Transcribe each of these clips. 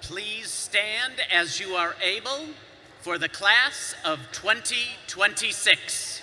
Please stand as you are able for the class of 2026.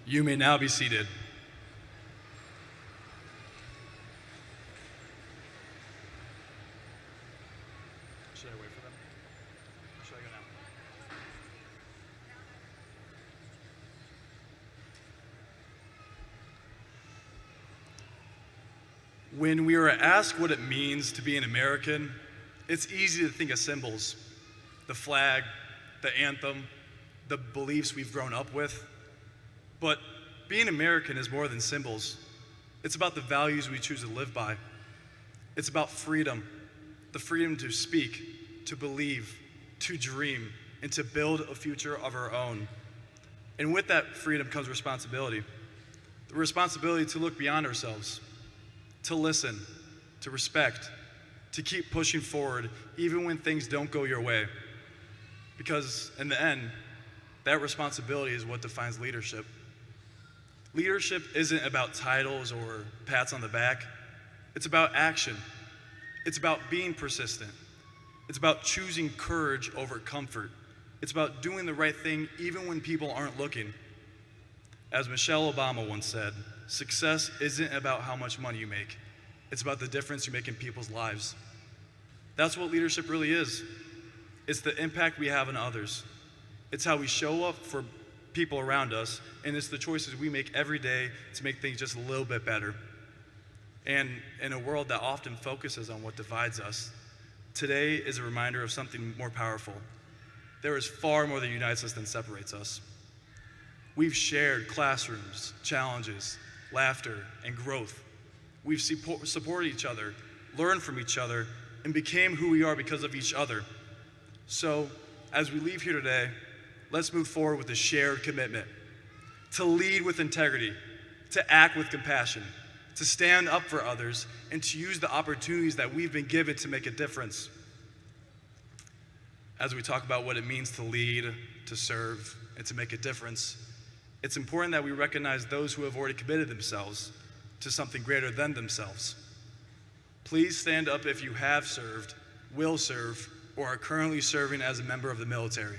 You may now be seated. Should I wait for them? Or should I go now? When we are asked what it means to be an American, it's easy to think of symbols, the flag, the anthem, the beliefs we've grown up with. But being American is more than symbols. It's about the values we choose to live by. It's about freedom, the freedom to speak, to believe, to dream, and to build a future of our own. And with that freedom comes responsibility. The responsibility to look beyond ourselves, to listen, to respect, to keep pushing forward even when things don't go your way. Because in the end, that responsibility is what defines leadership. Leadership isn't about titles or pats on the back. It's about action. It's about being persistent. It's about choosing courage over comfort. It's about doing the right thing even when people aren't looking. As Michelle Obama once said, success isn't about how much money you make. It's about the difference you make in people's lives. That's what leadership really is. It's the impact we have on others. It's how we show up for people around us, and it's the choices we make every day to make things just a little bit better. And in a world that often focuses on what divides us, today is a reminder of something more powerful. there is far more that unites us than separates us. We've shared classrooms, challenges, laughter, and growth. We've supported each other, learned from each other, and became who we are because of each other. So, as we leave here today, let's move forward with a shared commitment to lead with integrity, to act with compassion, to stand up for others, and to use the opportunities that we've been given to make a difference. As we talk about what it means to lead, to serve, and to make a difference, it's important that we recognize those who have already committed themselves to something greater than themselves. Please stand up if you have served, will serve, or are currently serving as a member of the military.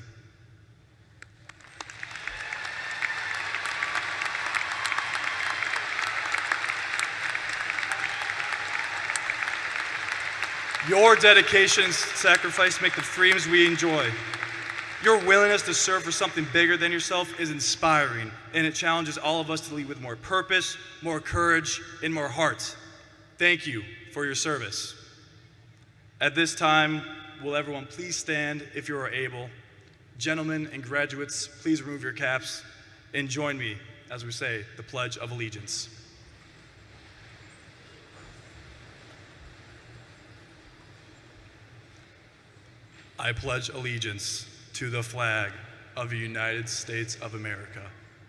Your dedication and sacrifice make the freedoms we enjoy. Your willingness to serve for something bigger than yourself is inspiring, and it challenges all of us to lead with more purpose, more courage, and more heart. Thank you for your service. At this time, will everyone please stand if you are able? Gentlemen and graduates, please remove your caps and join me as we say the Pledge of Allegiance. I pledge allegiance to the flag of the United States of America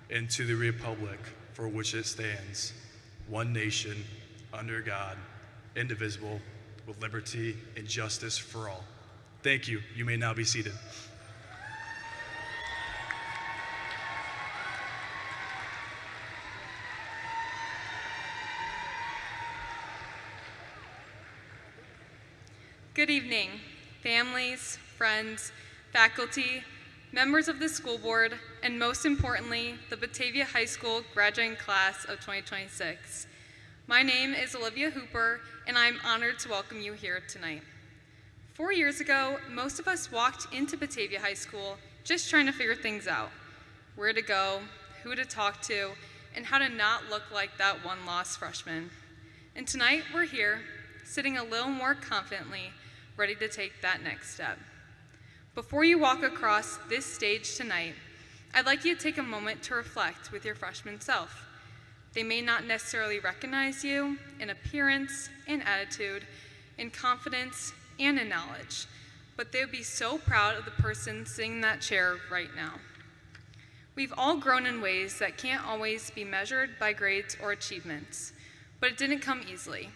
and to the republic for which it stands, one nation, under God, indivisible, with liberty and justice for all. Thank you. You may now be seated. Good evening, families, friends, faculty, members of the school board, and most importantly, the Batavia High School graduating class of 2026. My name is Olivia Hooper, and I'm honored to welcome you here tonight. 4 years ago, most of us walked into Batavia High School just trying to figure things out: where to go, who to talk to, and how to not look like that one lost freshman. And tonight, we're here, sitting a little more confidently, ready to take that next step. Before you walk across this stage tonight, I'd like you to take a moment to reflect with your freshman self. They may not necessarily recognize you in appearance, in attitude, in confidence, and in knowledge, but they would be so proud of the person sitting in that chair right now. We've all grown in ways that can't always be measured by grades or achievements, but it didn't come easily.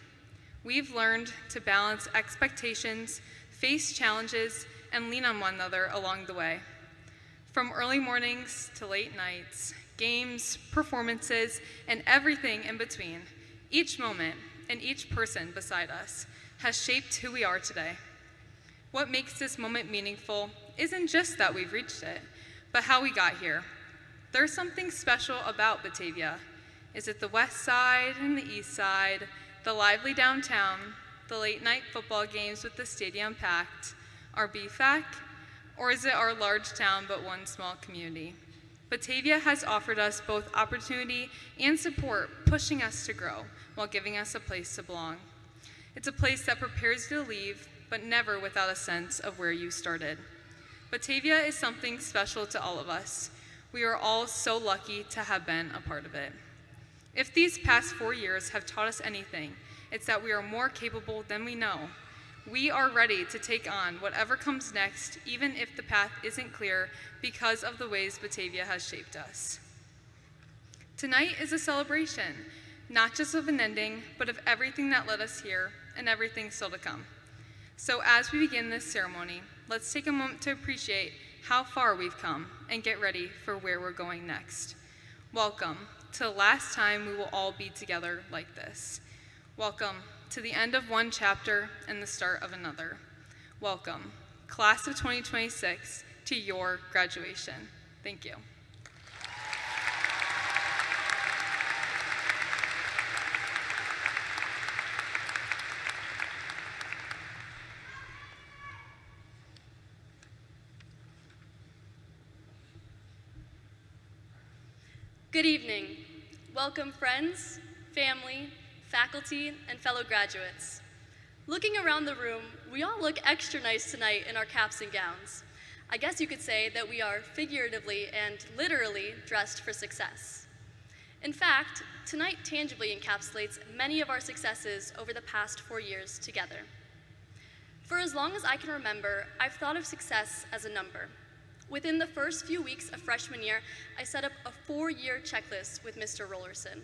We've learned to balance expectations, face challenges, and lean on one another along the way. From early mornings to late nights, games, performances, and everything in between, each moment and each person beside us has shaped who we are today. What makes this moment meaningful isn't just that we've reached it, but how we got here. There's something special about Batavia. Is it the west side and the east side, the lively downtown, the late night football games with the stadium packed, our BFAC, or is it our large town but one small community? Batavia has offered us both opportunity and support, pushing us to grow while giving us a place to belong. It's a place that prepares you to leave, but never without a sense of where you started. Batavia is something special to all of us. We are all so lucky to have been a part of it. If these past 4 years have taught us anything, it's that we are more capable than we know. We are ready to take on whatever comes next, even if the path isn't clear, because of the ways Batavia has shaped us. Tonight is a celebration, not just of an ending, but of everything that led us here and everything still to come. So as we begin this ceremony, let's take a moment to appreciate how far we've come and get ready for where we're going next. Welcome to the last time we will all be together like this. Welcome to the end of one chapter and the start of another. Welcome, class of 2026, to your graduation. Thank you. Good evening. Welcome, friends, family, faculty, and fellow graduates. Looking around the room, we all look extra nice tonight in our caps and gowns. I guess you could say that we are figuratively and literally dressed for success. In fact, tonight tangibly encapsulates many of our successes over the past 4 years together. For as long as I can remember, I've thought of success as a number. Within the first few weeks of freshman year, I set up a 4-year checklist with Mr. Rollerson.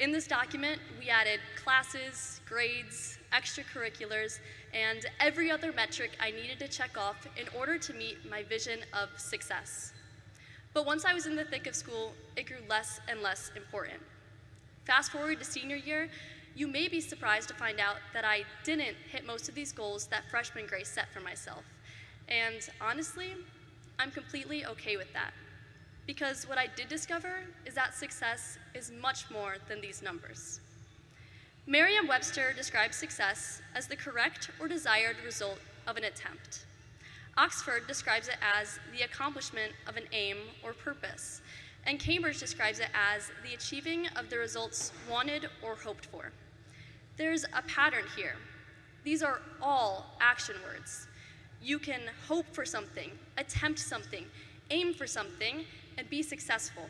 In this document, we added classes, grades, extracurriculars, and every other metric I needed to check off in order to meet my vision of success. But once I was in the thick of school, it grew less and less important. Fast forward to senior year, you may be surprised to find out that I didn't hit most of these goals that freshman Grace set for myself. And honestly, I'm completely okay with that. Because what I did discover is that success is much more than these numbers. Merriam-Webster describes success as the correct or desired result of an attempt. Oxford describes it as the accomplishment of an aim or purpose, and Cambridge describes it as the achieving of the results wanted or hoped for. There's a pattern here. These are all action words. You can hope for something, attempt something, aim for something, and be successful.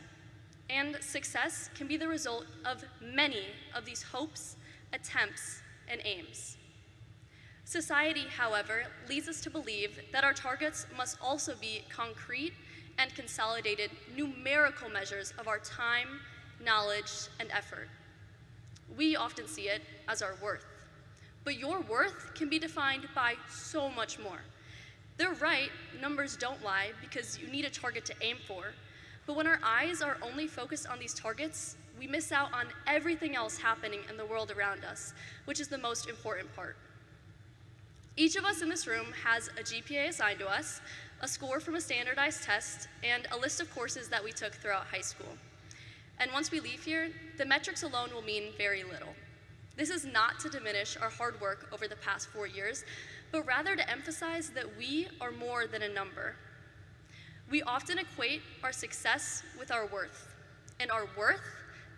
And success can be the result of many of these hopes, attempts, and aims. Society, however, leads us to believe that our targets must also be concrete and consolidated numerical measures of our time, knowledge, and effort. We often see it as our worth. But your worth can be defined by so much more. They're right, numbers don't lie because you need a target to aim for. But when our eyes are only focused on these targets, we miss out on everything else happening in the world around us, which is the most important part. Each of us in this room has a GPA assigned to us, a score from a standardized test, and a list of courses that we took throughout high school. And once we leave here, the metrics alone will mean very little. This is not to diminish our hard work over the past 4 years, but rather to emphasize that we are more than a number. We often equate our success with our worth, and our worth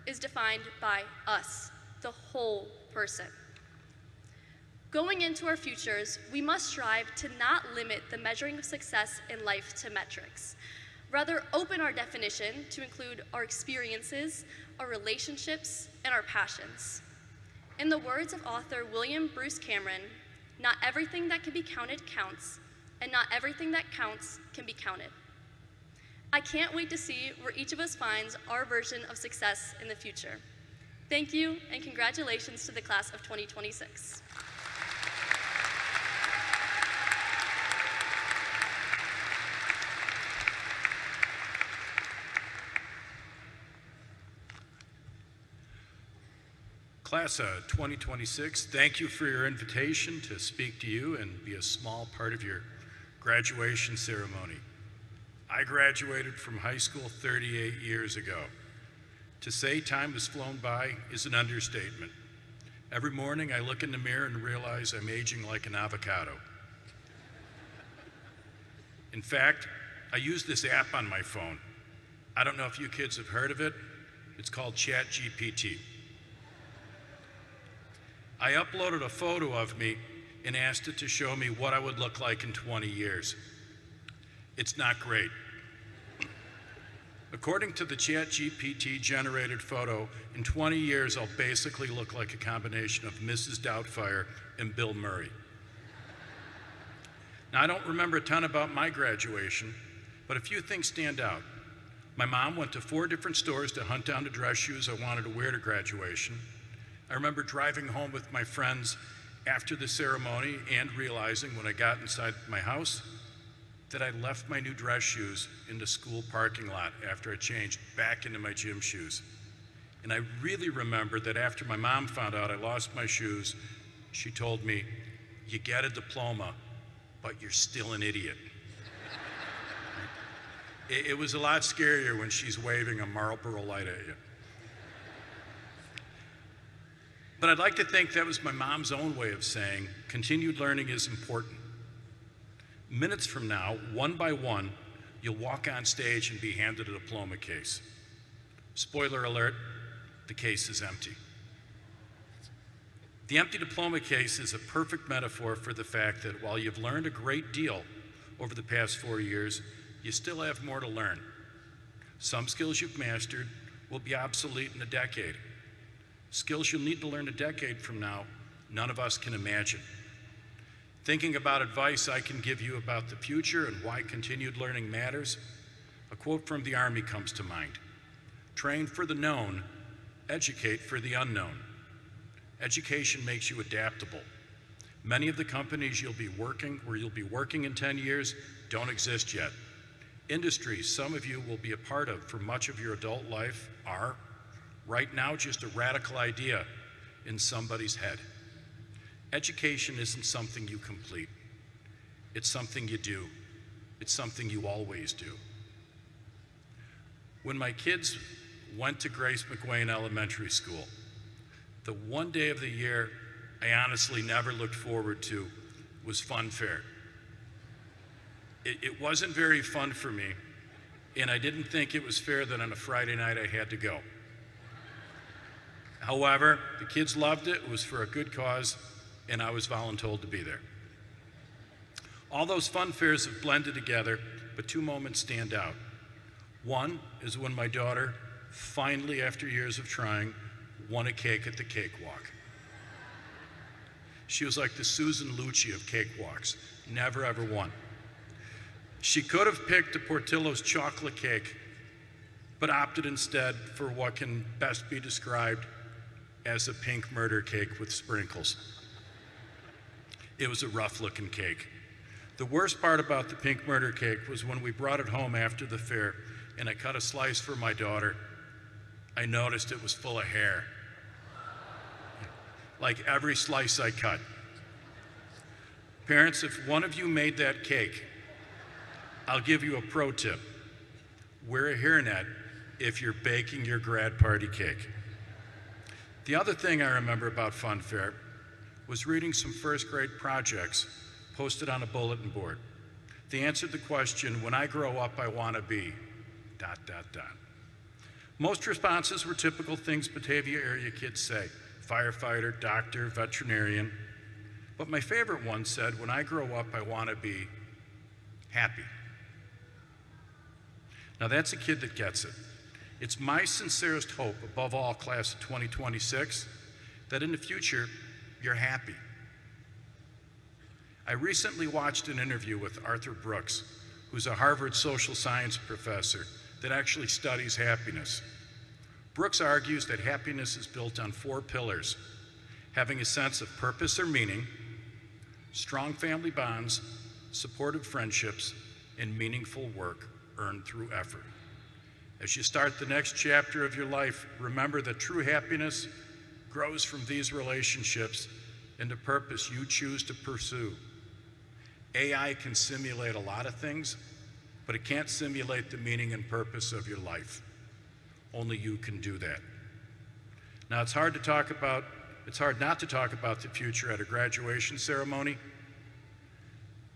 is defined by us, the whole person. Going into our futures, we must strive to not limit the measuring of success in life to metrics. Rather, open our definition to include our experiences, our relationships, and our passions. In the words of author William Bruce Cameron, not everything that can be counted counts, and not everything that counts can be counted. I can't wait to see where each of us finds our version of success in the future. Thank you, and congratulations to the class of 2026. Class of 2026, thank you for your invitation to speak to you and be a small part of your graduation ceremony. I graduated from high school 38 years ago. To say time has flown by is an understatement. Every morning I look in the mirror and realize I'm aging like an avocado. In fact, I use this app on my phone. I don't know if you kids have heard of it. It's called ChatGPT. I uploaded a photo of me and asked it to show me what I would look like in 20 years. It's not great. According to the ChatGPT generated photo, in 20 years I'll basically look like a combination of Mrs. Doubtfire and Bill Murray. Now, I don't remember a ton about my graduation, but a few things stand out. My mom went to 4 different stores to hunt down the dress shoes I wanted to wear to graduation. I remember driving home with my friends after the ceremony and realizing when I got inside my house that I left my new dress shoes in the school parking lot after I changed back into my gym shoes. And I really remember that after my mom found out I lost my shoes, she told me, "You get a diploma, but you're still an idiot." It was a lot scarier when she's waving a Marlboro light at you. But I'd like to think that was my mom's own way of saying continued learning is important. Minutes from now, one by one, you'll walk on stage and be handed a diploma case. Spoiler alert, the case is empty. The empty diploma case is a perfect metaphor for the fact that while you've learned a great deal, over the past 4 years, you still have more to learn. Some skills you've mastered will be obsolete in a decade. Skills you'll need to learn a decade from now, none of us can imagine. Thinking about advice I can give you about the future and why continued learning matters, a quote from the Army comes to mind. Train for the known, educate for the unknown. Education makes you adaptable. Many of the companies you'll be working in 10 years don't exist yet. Industries some of you will be a part of for much of your adult life are, right now, just a radical idea in somebody's head. Education isn't something you complete. It's something you do. It's something you always do. When my kids went to Grace McWayne Elementary School, the one day of the year I honestly never looked forward to was Fun Fair. It wasn't very fun for me, and I didn't think it was fair that on a Friday night I had to go. However, the kids loved it, it was for a good cause, and I was voluntold to be there. All those fun fairs have blended together, but two moments stand out. One is when my daughter, finally after years of trying, won a cake at the cakewalk. She was like the Susan Lucci of cakewalks, never ever won. She could have picked a Portillo's chocolate cake, but opted instead for what can best be described as a pink murder cake with sprinkles. It was a rough-looking cake. The worst part about the pink murder cake was when we brought it home after the fair and I cut a slice for my daughter, I noticed it was full of hair. Like every slice I cut. Parents, if one of you made that cake, I'll give you a pro tip. Wear a hairnet if you're baking your grad party cake. The other thing I remember about Fun Fair was reading some first grade projects posted on a bulletin board. They answered the question, when I grow up, I want to be, ... Most responses were typical things Batavia area kids say, firefighter, doctor, veterinarian. But my favorite one said, when I grow up, I want to be happy. Now that's a kid that gets it. It's my sincerest hope, above all, class of 2026, that in the future, you're happy. I recently watched an interview with Arthur Brooks, who's a Harvard social science professor that actually studies happiness. Brooks argues that happiness is built on 4 pillars: having a sense of purpose or meaning, strong family bonds, supportive friendships, and meaningful work earned through effort. As you start the next chapter of your life, remember that true happiness grows from these relationships and the purpose you choose to pursue. AI can simulate a lot of things, but it can't simulate the meaning and purpose of your life. Only you can do that. Now, it's hard not to talk about the future at a graduation ceremony,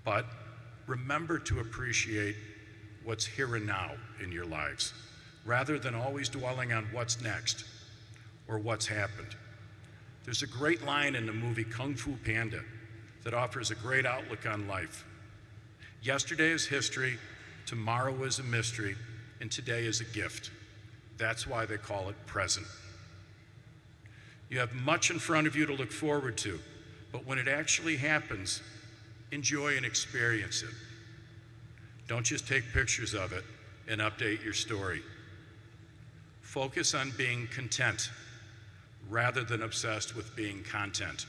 but remember to appreciate what's here and now in your lives, rather than always dwelling on what's next or what's happened. There's a great line in the movie Kung Fu Panda that offers a great outlook on life. Yesterday is history, tomorrow is a mystery, and today is a gift. That's why they call it present. You have much in front of you to look forward to, but when it actually happens, enjoy and experience it. Don't just take pictures of it and update your story. Focus on being content rather than obsessed with being content.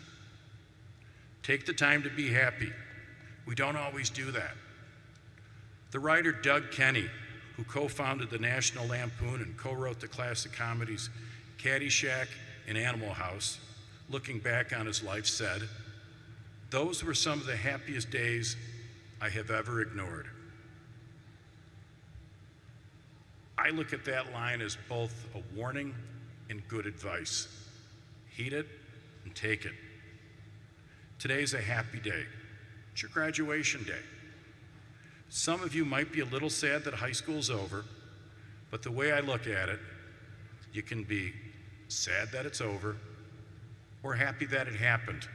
Take the time to be happy. We don't always do that. The writer Doug Kenny, who co-founded the National Lampoon and co-wrote the classic comedies Caddyshack and Animal House, looking back on his life, said, "Those were some of the happiest days I have ever ignored." I look at that line as both a warning and good advice. Heed it and take it. Today's a happy day. It's your graduation day. Some of you might be a little sad that high school's over, but the way I look at it, you can be sad that it's over or happy that it happened.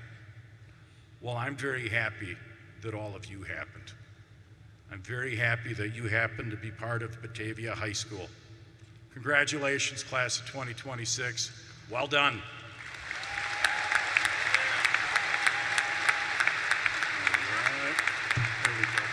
Well, I'm very happy that all of you happened. I'm very happy that you happen to be part of Batavia High School. Congratulations, class of 2026. Well done. All right. There we go.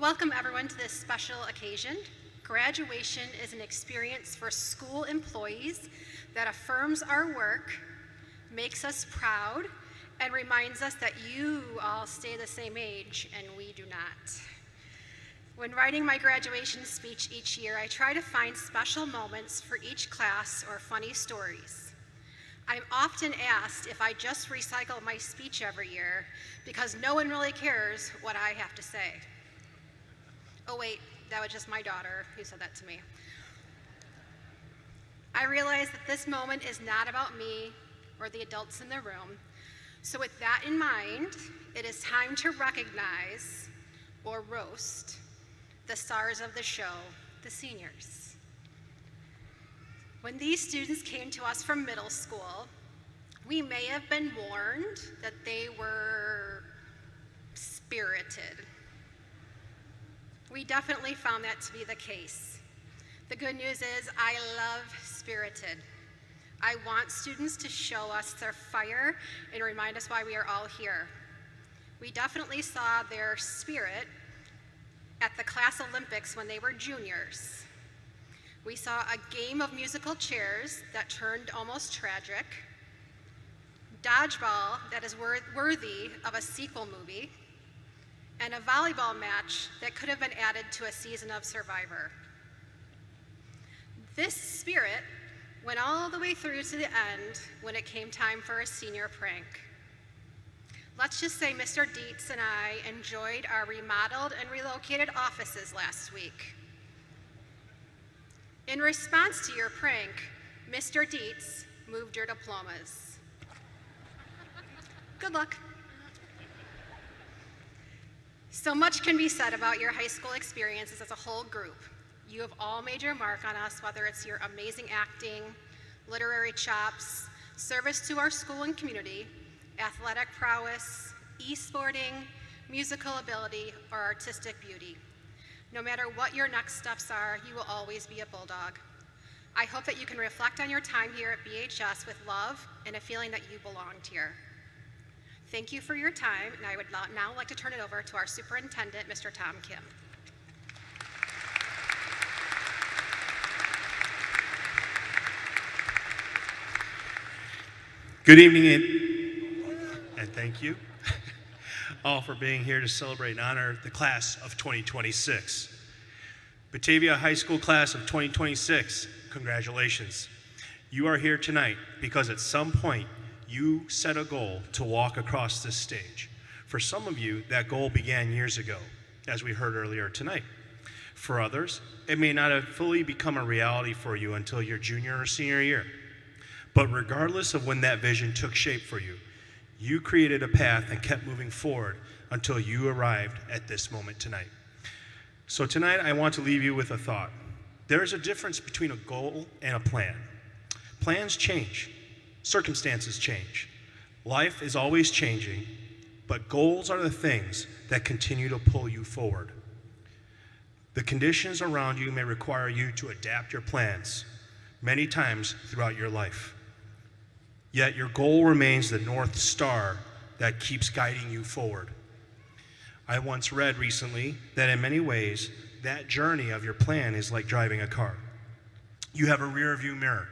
Welcome everyone to this special occasion. Graduation is an experience for school employees that affirms our work, makes us proud, and reminds us that you all stay the same age and we do not. When writing my graduation speech each year, I try to find special moments for each class or funny stories. I'm often asked if I just recycle my speech every year because no one really cares what I have to say. Oh wait, that was just my daughter who said that to me. I realize that this moment is not about me or the adults in the room. So with that in mind, it is time to recognize or roast the stars of the show, the seniors. When these students came to us from middle school, we may have been warned that they were spirited. We definitely found that to be the case. The good news is I love spirited. I want students to show us their fire and remind us why we are all here. We definitely saw their spirit at the class Olympics when they were juniors. We saw a game of musical chairs that turned almost tragic, dodgeball that is worthy of a sequel movie, and a volleyball match that could have been added to a season of Survivor. This spirit went all the way through to the end when it came time for a senior prank. Let's just say Mr. Dietz and I enjoyed our remodeled and relocated offices last week. In response to your prank, Mr. Dietz moved your diplomas. Good luck. So much can be said about your high school experiences as a whole group. You have all made your mark on us, whether it's your amazing acting, literary chops, service to our school and community, athletic prowess, e-sporting, musical ability, or artistic beauty. No matter what your next steps are, you will always be a bulldog. I hope that you can reflect on your time here at BHS with love and a feeling that you belonged here. Thank you for your time, and I would now like to turn it over to our superintendent, Mr. Tom Kim. Good evening, and thank you all for being here to celebrate and honor the class of 2026. Batavia High School class of 2026, congratulations. You are here tonight because at some point you set a goal to walk across this stage. For some of you, that goal began years ago, as we heard earlier tonight. For others, it may not have fully become a reality for you until your junior or senior year. But regardless of when that vision took shape for you, you created a path and kept moving forward until you arrived at this moment tonight. So tonight, I want to leave you with a thought. There is a difference between a goal and a plan. Plans change. Circumstances change. Life is always changing, but goals are the things that continue to pull you forward. The conditions around you may require you to adapt your plans many times throughout your life. Yet your goal remains the North Star that keeps guiding you forward. I once read recently that in many ways, that journey of your plan is like driving a car. You have a rear view mirror.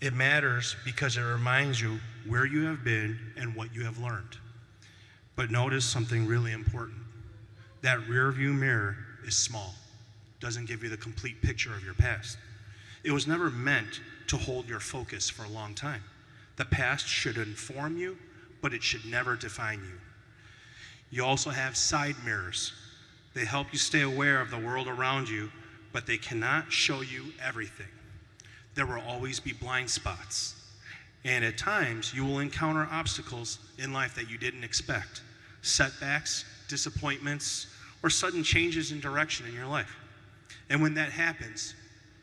It matters because it reminds you where you have been and what you have learned. But notice something really important. That rear view mirror is small, doesn't give you the complete picture of your past. It was never meant to hold your focus for a long time. The past should inform you, but it should never define you. You also have side mirrors. They help you stay aware of the world around you, but they cannot show you everything. There will always be blind spots. And at times, you will encounter obstacles in life that you didn't expect. Setbacks, disappointments, or sudden changes in direction in your life. And when that happens,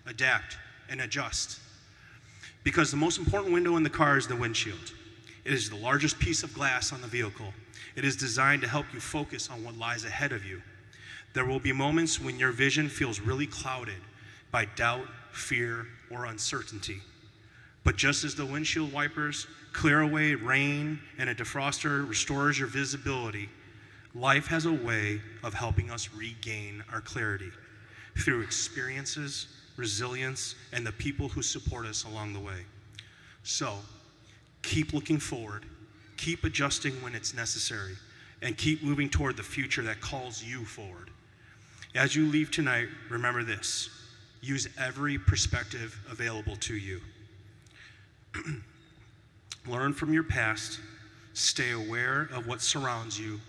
adapt and adjust. Because the most important window in the car is the windshield. It is the largest piece of glass on the vehicle. It is designed to help you focus on what lies ahead of you. There will be moments when your vision feels really clouded by doubt, fear, or uncertainty. But just as the windshield wipers clear away rain and a defroster restores your visibility, life has a way of helping us regain our clarity through experiences, resilience, and the people who support us along the way. So, keep looking forward, keep adjusting when it's necessary, and keep moving toward the future that calls you forward. As you leave tonight, remember this: use every perspective available to you. Learn from your past, stay aware of what surrounds you,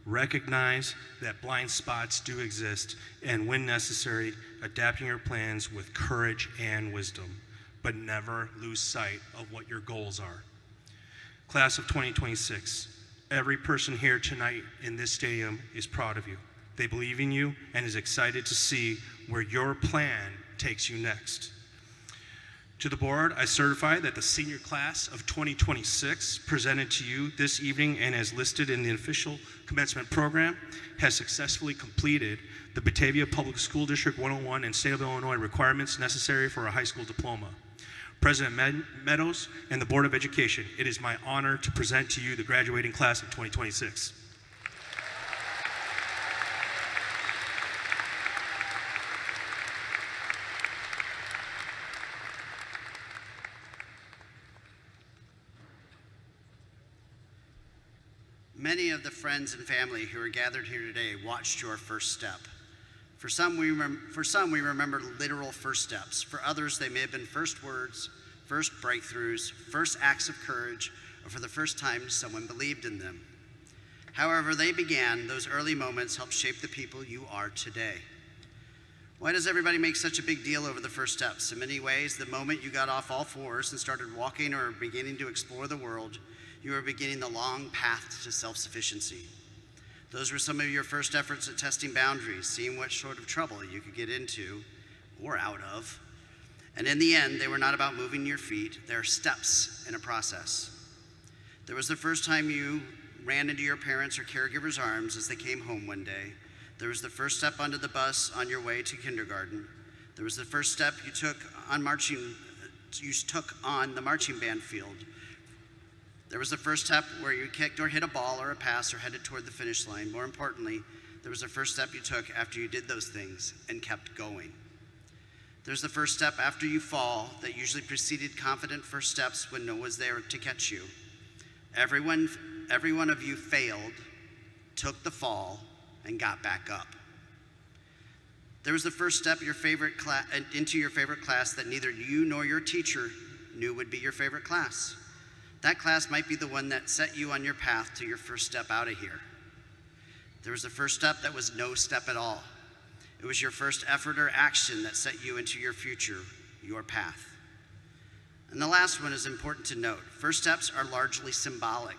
recognize that blind spots do exist, and when necessary, adapting your plans with courage and wisdom, but never lose sight of what your goals are. Class of 2026, every person here tonight in this stadium is proud of you. They believe in you and is excited to see where your plan takes you next. To the board, I certify that the senior class of 2026 presented to you this evening and as listed in the official commencement program has successfully completed the Batavia Public School District 101 and State of Illinois requirements necessary for a high school diploma. President Meadows and the Board of Education, it is my honor to present to you the graduating class of 2026. Many of the friends and family who are gathered here today watched your first step. For some, we remember literal first steps. For others, they may have been first words, first breakthroughs, first acts of courage, or for the first time someone believed in them. However they began, those early moments helped shape the people you are today. Why does everybody make such a big deal over the first steps? In many ways, the moment you got off all fours and started walking or beginning to explore the world, you were beginning the long path to self-sufficiency. Those were some of your first efforts at testing boundaries, seeing what sort of trouble you could get into or out of. And in the end, they were not about moving your feet. They're steps in a process. There was the first time you ran into your parents' or caregivers' arms as they came home one day. There was the first step onto the bus on your way to kindergarten. There was the first step you took on the marching band field. There was the first step where you kicked or hit a ball or a pass or headed toward the finish line. More importantly, there was the first step you took after you did those things and kept going. There's the first step after you fall that usually preceded confident first steps when no one was there to catch you. Every one of you failed, took the fall, and got back up. There was the first step into your favorite class that neither you nor your teacher knew would be your favorite class. That class might be the one that set you on your path to your first step out of here. There was the first step that was no step at all. It was your first effort or action that set you into your future, your path. And the last one is important to note. First steps are largely symbolic.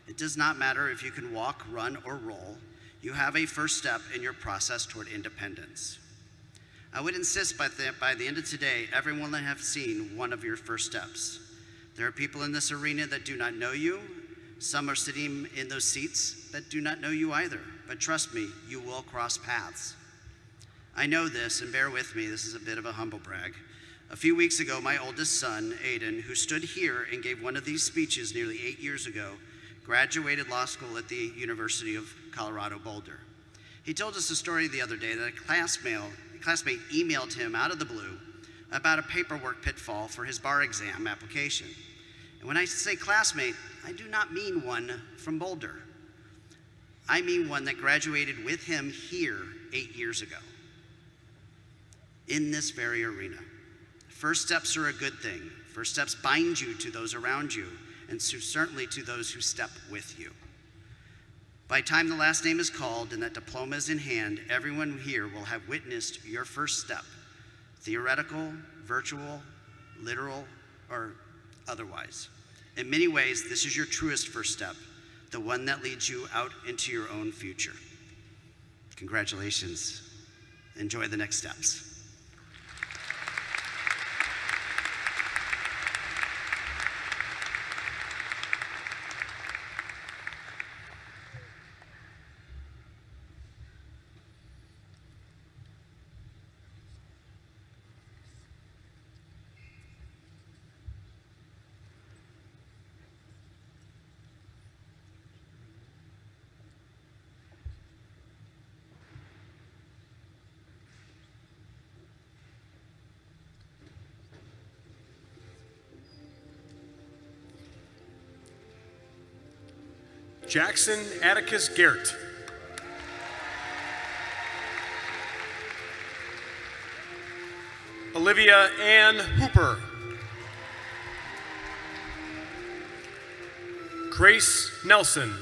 It does not matter if you can walk, run, or roll. You have a first step in your process toward independence. I would insist by the end of today, everyone will have seen one of your first steps. There are people in this arena that do not know you. Some are sitting in those seats that do not know you either. But trust me, you will cross paths. I know this, and bear with me, this is a bit of a humble brag. A few weeks ago, my oldest son, Aiden, who stood here and gave one of these speeches nearly 8 years ago, graduated law school at the University of Colorado Boulder. He told us a story the other day that a classmate emailed him out of the blue about a paperwork pitfall for his bar exam application. And when I say classmate, I do not mean one from Boulder. I mean one that graduated with him here 8 years ago, in this very arena. First steps are a good thing. First steps bind you to those around you, and certainly to those who step with you. By the time the last name is called and that diploma is in hand, everyone here will have witnessed your first step, theoretical, virtual, literal, or otherwise. In many ways, this is your truest first step, the one that leads you out into your own future. Congratulations. Enjoy the next steps. Jackson Atticus Garrett. Olivia Ann Hooper. Grace Nelson.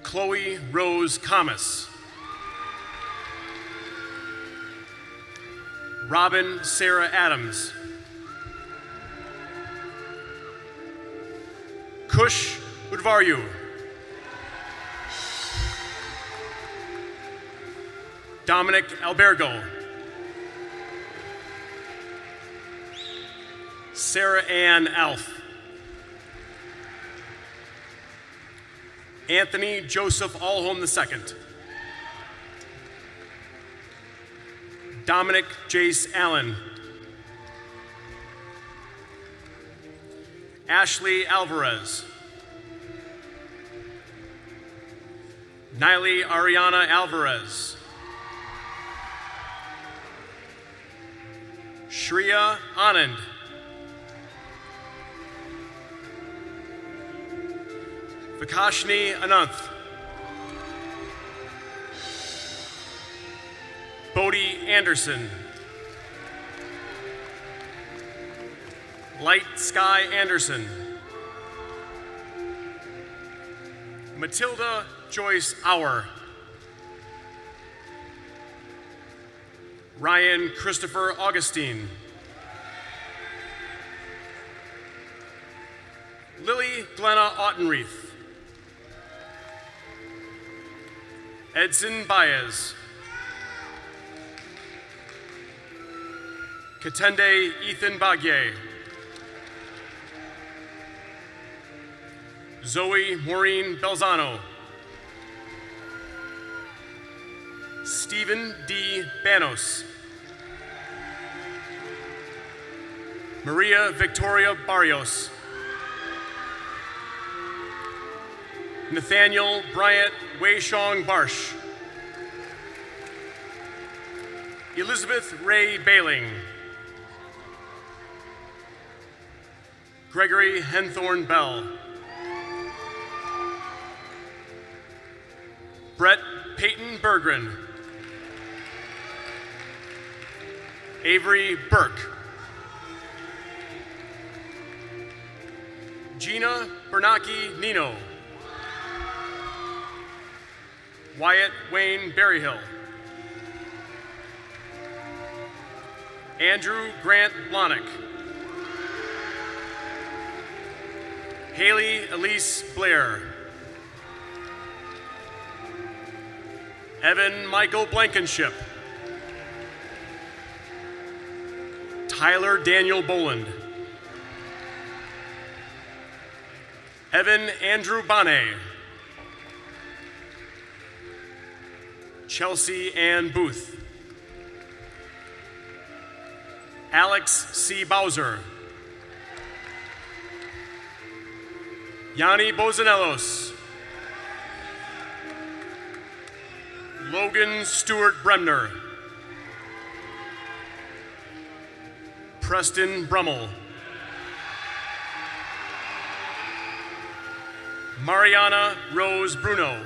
Chloe Rose Kamas. Robin Sarah Adams. Kush Udvaryu. Dominic Albergo. Sarah Ann Alf. Anthony Joseph Alholm II. Dominic Jace Allen. Ashley Alvarez. Niley Ariana Alvarez. Shreya Anand. Vikashni Ananth. Bodie Anderson. Light Sky Anderson. Matilda Joyce Auer. Ryan Christopher Augustine. Lily Glenna Ottenreith. Edson Baez. Katende Ethan Bagye. Zoe Maureen Belzano. Stephen D. Banos. Maria Victoria Barrios. Nathaniel Bryant Weishong Barsh. Elizabeth Ray Bailing. Gregory Henthorne Bell. Brett Peyton Berggren. Avery Burke. Gina Bernacchi Nino. Wyatt Wayne Berryhill. Andrew Grant Blonick. Haley Elise Blair. Evan Michael Blankenship. Tyler Daniel Boland. Evan Andrew Bonnet. Chelsea Ann Booth. Alex C. Bowser. Yanni Bozanelos. Logan Stewart Bremner. Preston Brummel. Mariana Rose Bruno.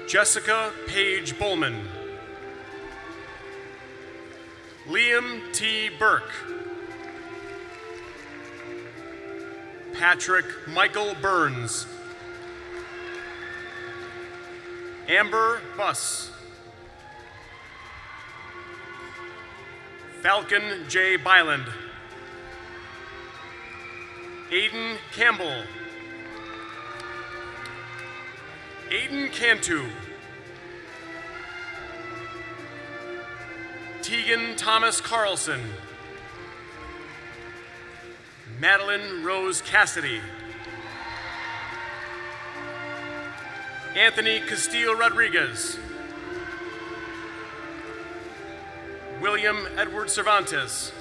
Jessica Paige Bowman. Liam T. Burke. Patrick Michael Burns. Amber Buss. Falcon J. Byland. Aiden Campbell. Aiden Cantu. Tegan Thomas Carlson. Madeline Rose Cassidy. Anthony Castillo Rodriguez. William Edward Cervantes.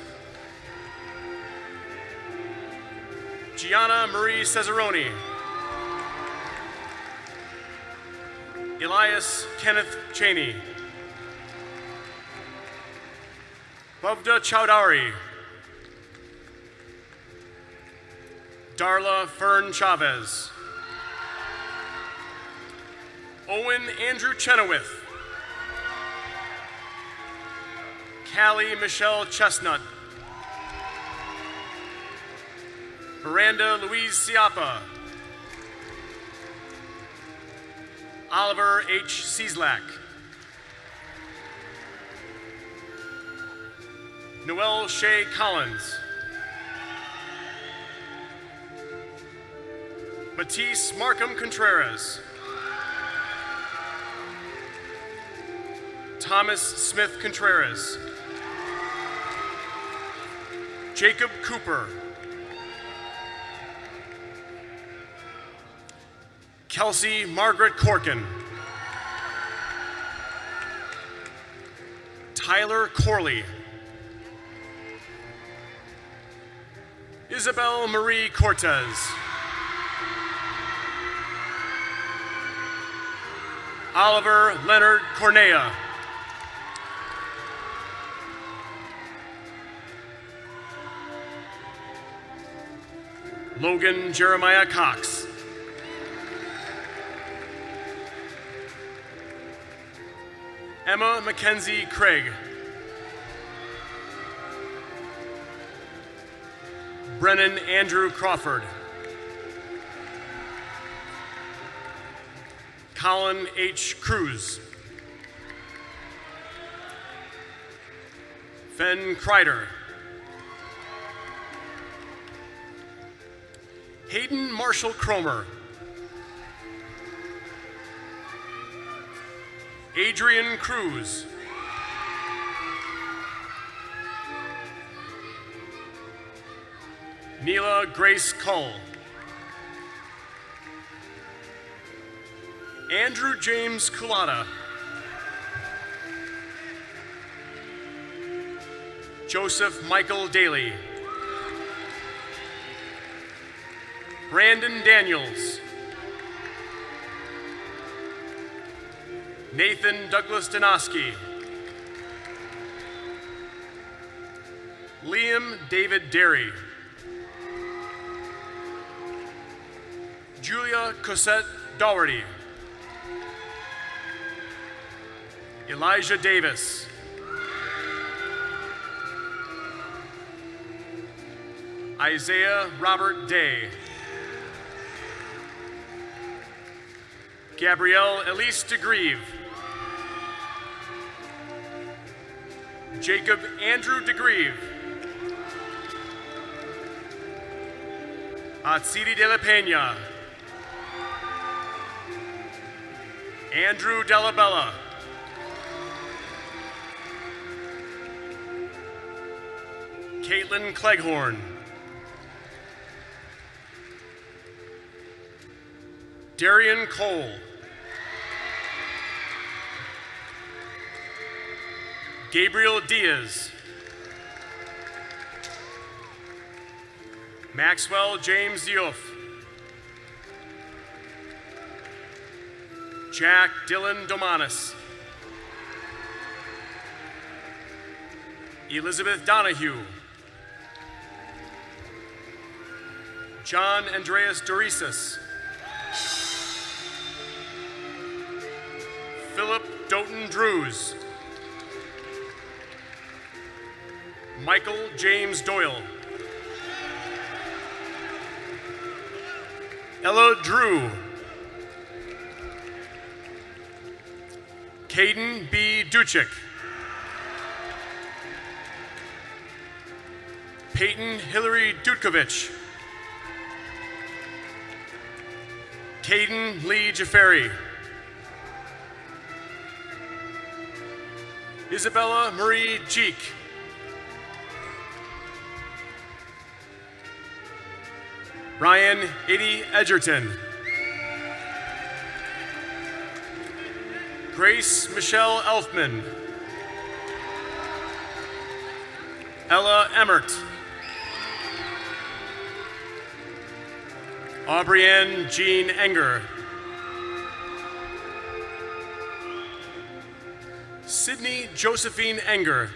Gianna Marie Cesaroni. Elias Kenneth Cheney. Bhavda Chowdhury. Darla Fern Chavez. Owen Andrew Chenoweth. Callie Michelle Chestnut. Miranda Louise Siapa. Oliver H. Cieslak. Noelle Shea Collins. Matisse Markham Contreras. Thomas Smith Contreras. Jacob Cooper. Kelsey Margaret Corkin. Tyler Corley. Isabel Marie Cortez. Oliver Leonard Cornea. Logan Jeremiah Cox. Emma Mackenzie Craig. Brennan Andrew Crawford. Colin H. Cruz. Fen Kreider. Hayden Marshall Cromer. Adrian Cruz. Neela Grace Cull. Andrew James Culata. Joseph Michael Daly. Brandon Daniels. Nathan Douglas Donoski. Liam David Derry. Julia Cosette Dougherty. Elijah Davis. Isaiah Robert Day. Gabrielle Elise DeGrieve. Jacob Andrew DeGrieve. Atsiri de la Peña. Andrew Delabella. Caitlin Cleghorn. Darian Cole. Gabriel Diaz. Maxwell James Diouf. Jack Dylan Domanis. Elizabeth Donahue. John Andreas Dorisas. Philip Doughton Drews. Michael James Doyle. Ella Drew. Caden B. Duchik. Peyton Hillary Dutkovich. Caden Lee Jafari. Isabella Marie Jeek. Ryan Eddie Edgerton. Grace Michelle Elfman. Ella Emmert. Aubrianne Jean Enger. Sydney Josephine Enger.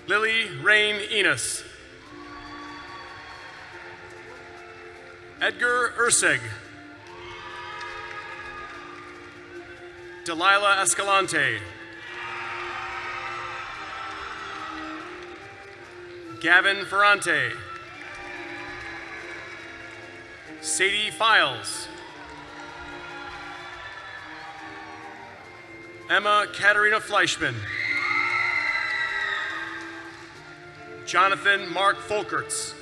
Lily Rain Enos. Edgar Ursig. Delilah Escalante. Gavin Ferrante. Sadie Files. Emma Katerina Fleischman. Jonathan Mark Folkerts.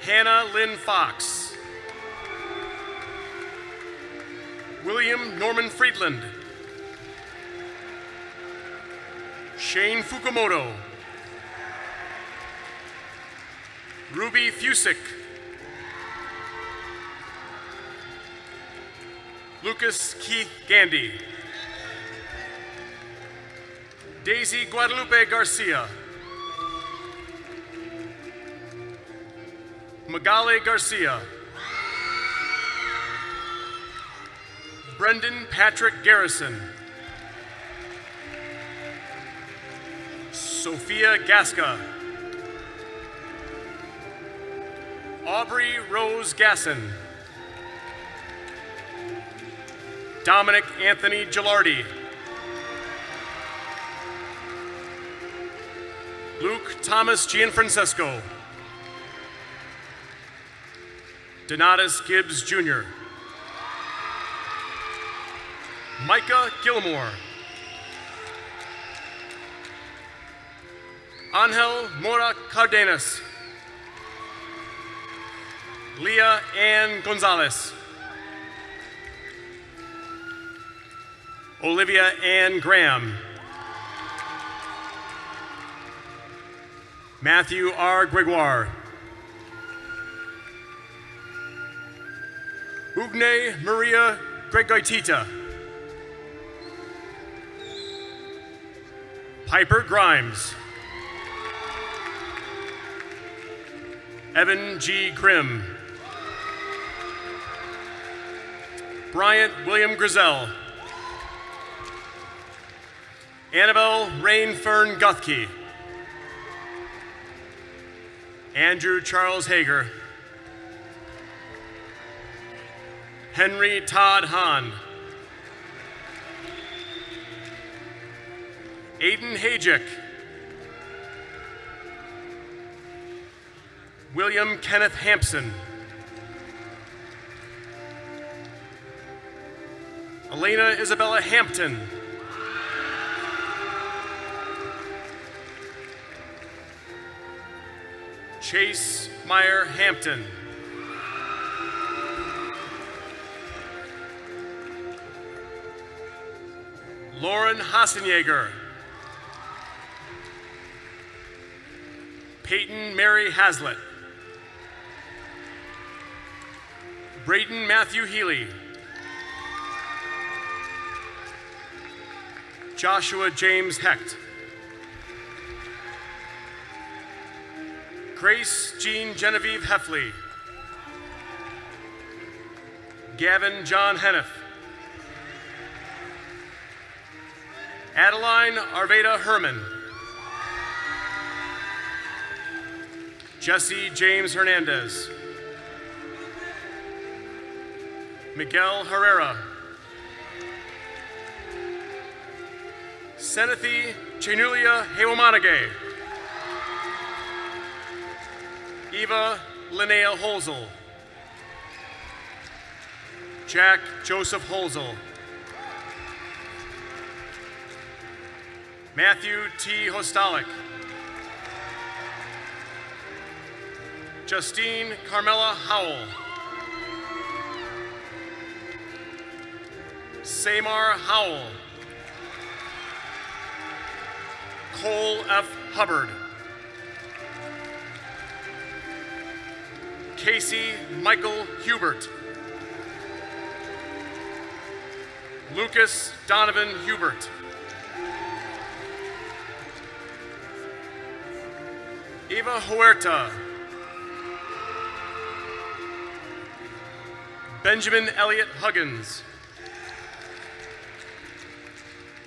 Hannah Lynn Fox. William Norman Friedland. Shane Fukumoto. Ruby Fusick. Lucas Keith Gandy. Daisy Guadalupe Garcia. Magali Garcia. Brendan Patrick Garrison. Sophia Gasca. Aubrey Rose Gasson. Dominic Anthony Gilardi. Luke Thomas Gianfrancesco. Donatus Gibbs Jr. Micah Gilmore. Angel Mora Cardenas. Leah Ann Gonzalez. Olivia Ann Graham. Matthew R. Gregoire. Ugne Maria Gregoitita. Piper Grimes. Evan G. Grimm. Bryant William Grizel. Annabelle Rainfern Guthke. Andrew Charles Hager. Henry Todd Hahn. Aiden Hajek. William Kenneth Hampson. Elena Isabella Hampton. Chase Meyer Hampton. Lauren Hassenjager. Peyton Mary Hazlitt. Braden Matthew Healy. Joshua James Hecht. Grace Jean Genevieve Heffley. Gavin John Henneth. Adeline Arveda Herman. Jesse James Hernandez. Miguel Herrera. Senethi Chenulia Hewamanage. Eva Linnea Holzel. Jack Joseph Holzel. Matthew T. Hostalik. Justine Carmela Howell. Samar Howell. Cole F. Hubbard. Casey Michael Hubert. Lucas Donovan Hubert. Eva Huerta. Benjamin Elliott Huggins.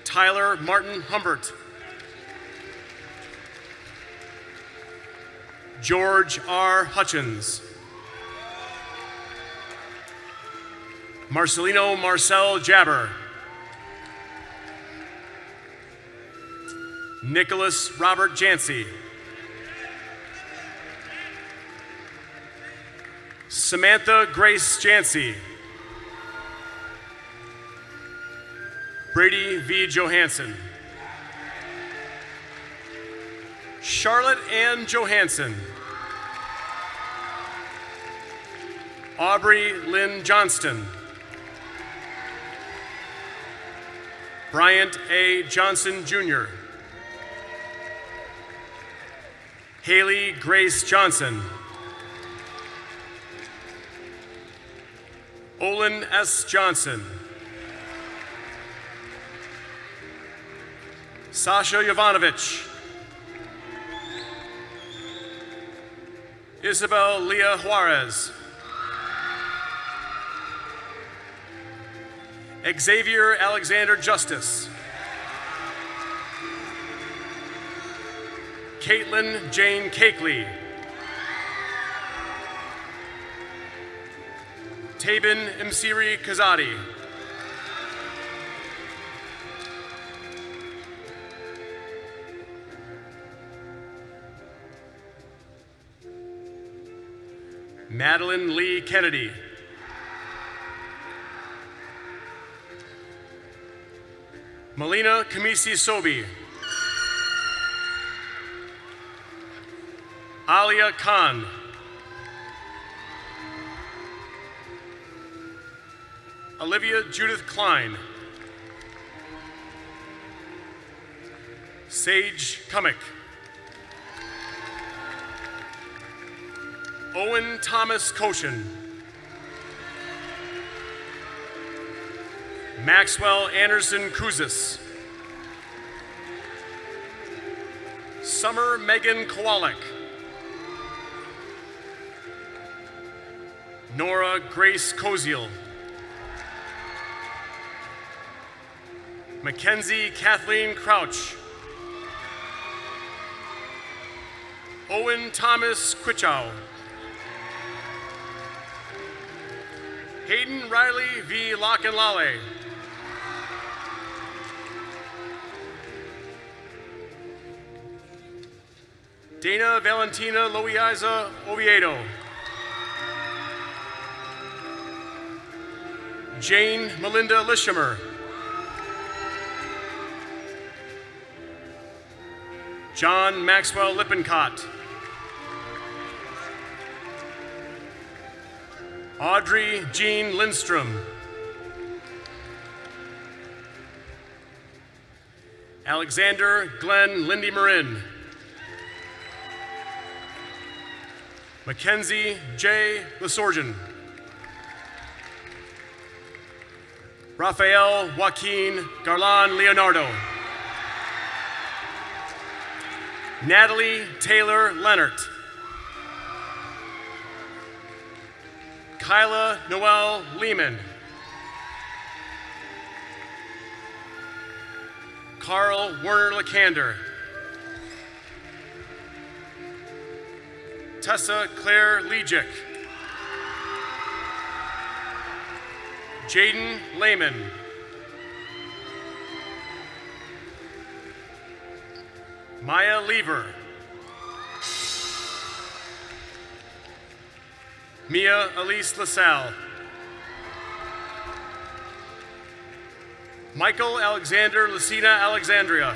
Tyler Martin Humbert. George R. Hutchins. Marcelino Marcel Jabber. Nicholas Robert Jancy. Samantha Grace Jancy. Brady V. Johansson. Charlotte Ann Johansson. Aubrey Lynn Johnston. Bryant A. Johnson Jr. Haley Grace Johnson. Olin S. Johnson. Sasha Jovanovic. Isabel Leah Juarez. Xavier Alexander Justice. Caitlin Jane Cakeley. Tabin Msiri Kazadi. Madeline Lee Kennedy. Melina Kamisi Sobi. Alia Khan. Olivia Judith Klein. Sage Cumick. Owen Thomas Koshin. Maxwell Anderson Kuzis. Summer Megan Kowalik. Nora Grace Koziel. Mackenzie Kathleen Crouch. Owen Thomas Quichow. Hayden Riley V. Lockenlale. Dana Valentina Loiza Oviedo. Jane Melinda Lishamer. John Maxwell Lippincott. Audrey Jean Lindstrom. Alexander Glenn Lindy Marin. Mackenzie J. Lesorgen. Rafael Joaquin Garlan Leonardo. Natalie Taylor Leonard. Kyla Noel Lehman. Carl Werner Lekander. Tessa Claire Legic. Jaden Lehman. Maya Lever. Mia Elise LaSalle. Michael Alexander Lucina Alexandria.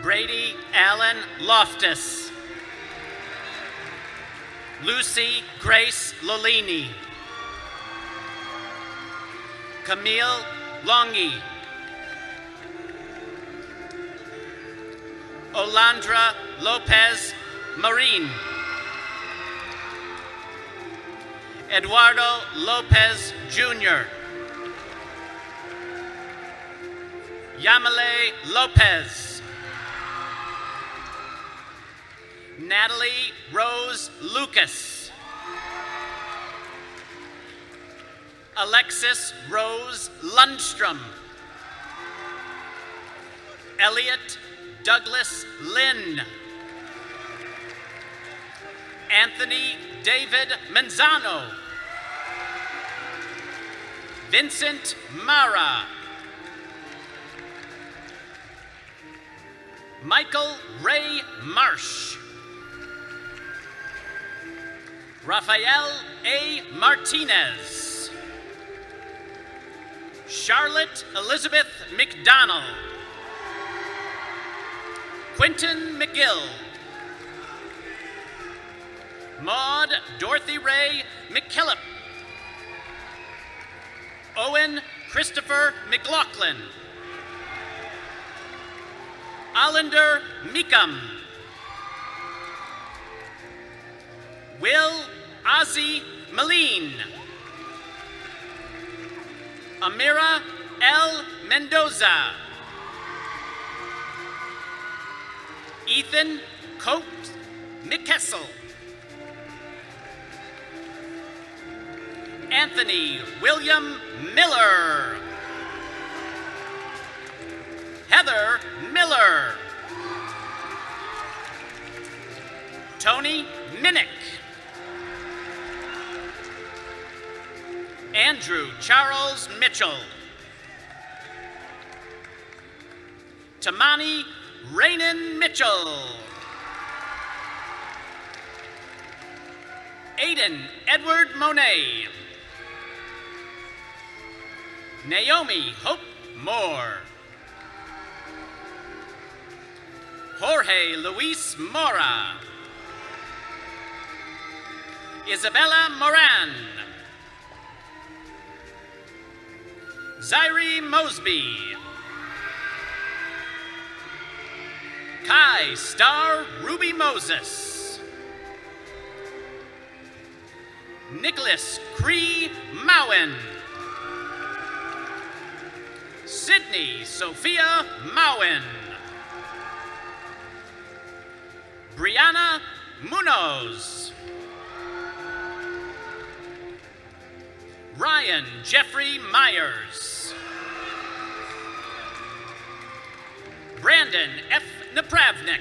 Brady Allen Loftus. Lucy Grace Lolini. Camille Longi. Olandra Lopez Marin. Eduardo Lopez Jr. Yamale Lopez. Natalie Rose Lucas. Alexis Rose Lundstrom. Elliot Douglas Lynn. Anthony David Manzano. Vincent Mara. Michael Ray Marsh. Rafael A. Martinez. Charlotte Elizabeth McDonald. Quentin McGill. Maud Dorothy Ray McKillop. Owen Christopher McLaughlin. Allender Meekum. Will Ozzy Maleen. Amira L. Mendoza. Ethan Coates McKessel. Anthony William Miller. Heather Miller. Tony Minnick. Andrew Charles Mitchell. Tamani Rainan Mitchell. Aiden Edward Monet. Naomi Hope Moore. Jorge Luis Mora. Isabella Moran. Zaire Mosby. Kai Star Ruby Moses. Nicholas Cree Mowen. Sydney Sophia Mowen. Brianna Munoz. Ryan Jeffrey Myers. Brandon F. Napravnik.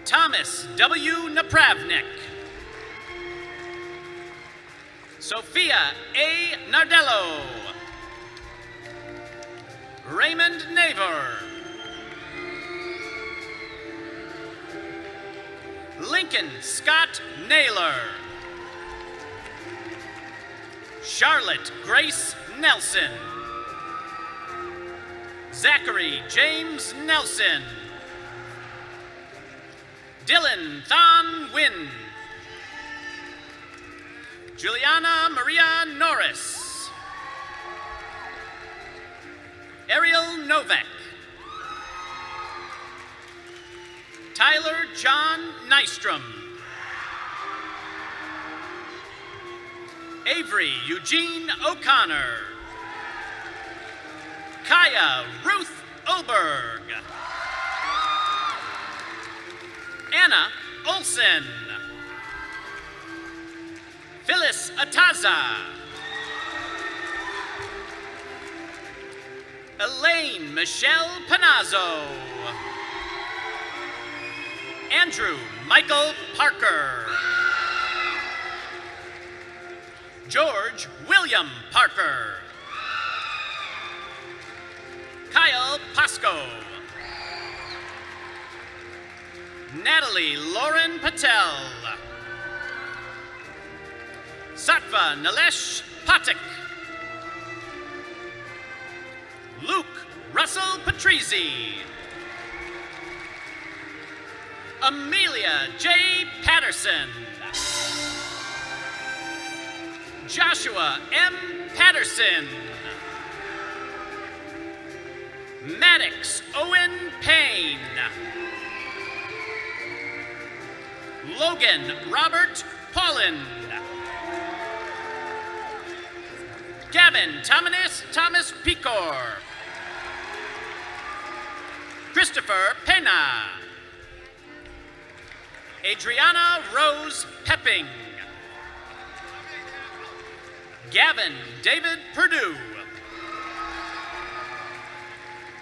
Thomas W. Napravnik. Sophia A. Nardello. Raymond Naver. Lincoln Scott Naylor. Charlotte Grace Nelson. Zachary James Nelson. Dylan Thon Wynn. Juliana Maria Norris. Ariel Novak. Tyler John Nystrom. Avery Eugene O'Connor. Kaya Ruth Oberg. Anna Olson. Phyllis Ataza. Elaine Michelle Panazzo. Andrew Michael Parker. George William Parker. Kyle Pasco. Natalie Lauren Patel. Satva Nilesh Patik. Luke Russell Patrizzi. Amelia J. Patterson. Joshua M. Patterson. Maddox Owen Payne. Logan Robert Paulin. Gavin Thomas Picor. Christopher Pena. Adriana Rose Pepping. Gavin David Perdue.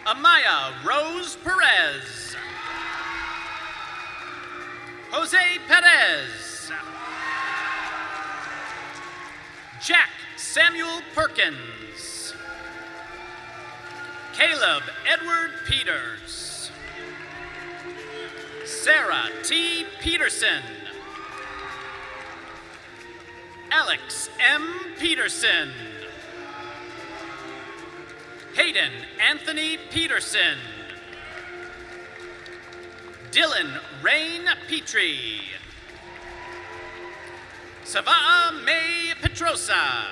Amaya Rose Perez. Jose Perez. Jack Samuel Perkins. Caleb Edward Peters. Sarah T. Peterson. Alex M. Peterson. Hayden Anthony Peterson. Dylan Rain Petrie. Savaa May Petrosa.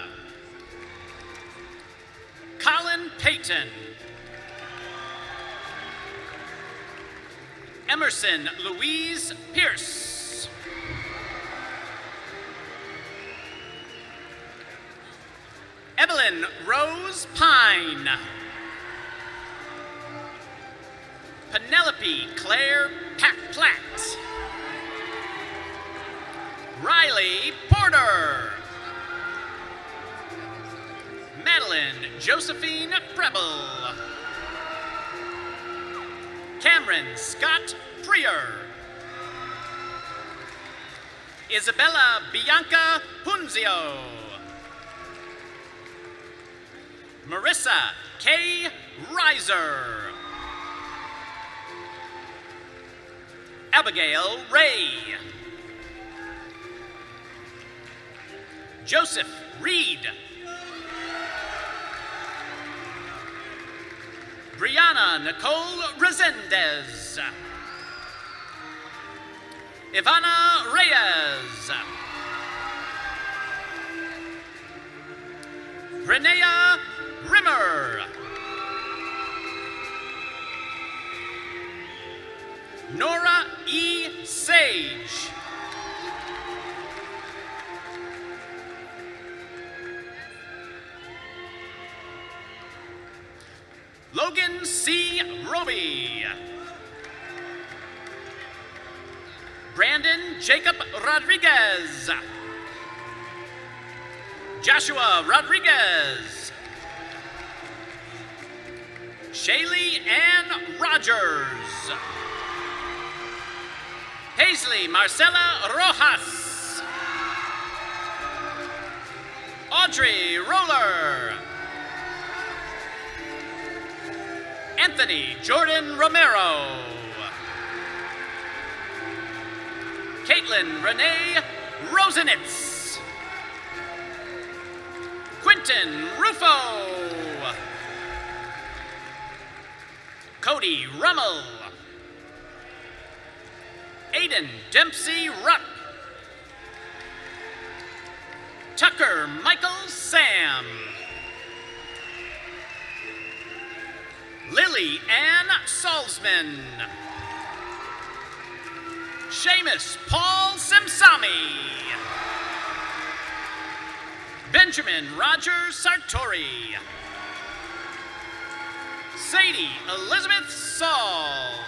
Colin Payton. Emerson Louise Pierce. Evelyn Rose Pine. Penelope Claire Platt. Riley Porter. Madeline Josephine Preble. Cameron Scott Prier. Isabella Bianca Punzio. Marissa K. Reiser. Abigail Ray. Joseph Reed. Brianna Nicole Resendez. Ivana Reyes. Renea Rimmer. Nora E. Sage. Logan C. Roby. Brandon Jacob Rodriguez. Joshua Rodriguez. Shaylee Ann Rogers. Paisley Marcela Rojas. Audrey Roller. Anthony Jordan Romero. Caitlin Renee Rosenitz. Quentin Rufo. Cody Rummel. Aiden Dempsey Rupp. Tucker Michael Sam. Lily Ann Salzman. Seamus Paul Simsami. Benjamin Roger Sartori. Sadie Elizabeth Saul.